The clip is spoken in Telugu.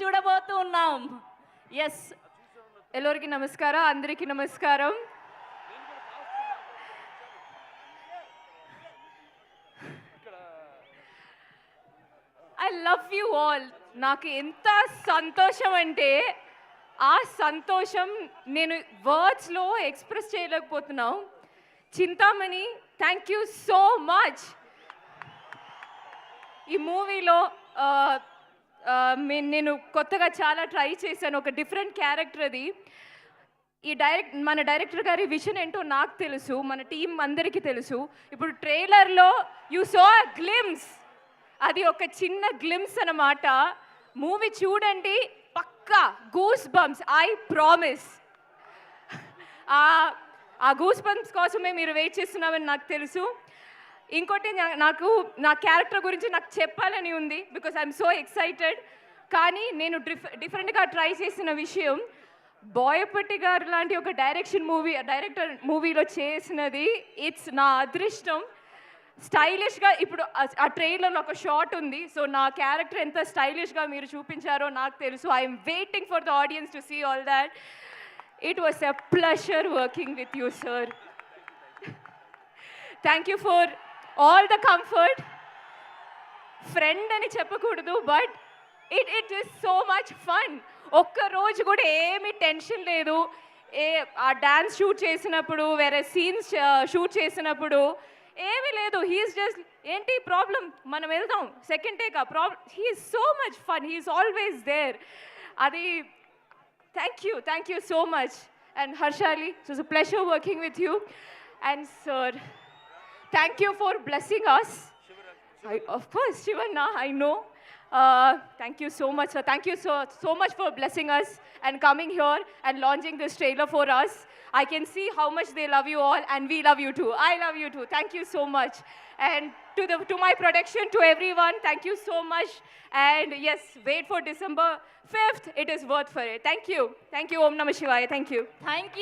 చూడబోతూ ఉన్నాం. ఎస్, ಎಲ್ಲರಿಗೂ ನಮಸ್ಕಾರ, అందరికీ నమస్కారం. I love you all. నాకు ఎంత సంతోషం అంటే ఆ సంతోషం నేను వర్డ్స్లో ఎక్స్ప్రెస్ చేయలేకపోతున్నాం. Chintamani, thank you so much. ఈ మూవీలో నేను కొత్తగా చాలా ట్రై చేశాను, ఒక డిఫరెంట్ క్యారెక్టర్ అది. మన డైరెక్టర్ గారి విజన్ ఏంటో నాకు తెలుసు, మన టీం అందరికీ తెలుసు. ఇప్పుడు ట్రైలర్లో యూ సో అ గ్లిమ్స్, అది ఒక చిన్న గ్లిమ్స్ అన్నమాట. మూవీ చూడండి, పక్కా గూస్ బంప్స్, ఐ ప్రామిస్. ఆ గూస్ బంప్స్ కోసమే మీరు వెయిట్ చేస్తున్నామని నాకు తెలుసు. ఇంకోటి, నాకు నా క్యారెక్టర్ గురించి నాకు చెప్పాలని ఉంది, బికాస్ ఐఎమ్ సో ఎక్సైటెడ్. కానీ నేను డిఫరెంట్గా ట్రై చేసిన విషయం, బోయపట్టి గారు లాంటి ఒక డైరెక్టర్ మూవీలో చేసినది ఇట్స్ నా అదృష్టం. స్టైలిష్గా ఇప్పుడు ఆ ట్రైలర్లో ఒక షాట్ ఉంది. సో నా క్యారెక్టర్ ఎంత స్టైలిష్గా మీరు చూపించారో నాకు తెలుసు. I'm waiting for the audience to see all that. It was a pleasure working with you sir. Thank you for all the comfort. Friend అని చెప్పకూడదు, but it is so much fun. ఒక్కరోజు కూడా ఏమీ టెన్షన్ లేదు. ఆ డాన్స్ షూట్ చేసినప్పుడు, వేరే సీన్స్ షూట్ చేసినప్పుడు ఏమీ లేదు. హీఈస్ జస్ట్, ఏంటి ప్రాబ్లం, మనం వెళ్దాం, సెకండ్ టేక్, ఆ problem. He's so much fun, he's always there. అది thank you so much. And Harshali, it was a pleasure working with you. And sir, thank you for blessing us. Of course, Shivanna, I know. Thank you so much, sir. Thank you so much for blessing us and coming here and launching this trailer for us. I can see how much they love you all, and we love you too. I love you too. Thank you so much. And to my production, to everyone, thank you so much. And yes, wait for December 5th. It is worth for it. Thank you. Om Namah Shivaya. Thank you. Thank you.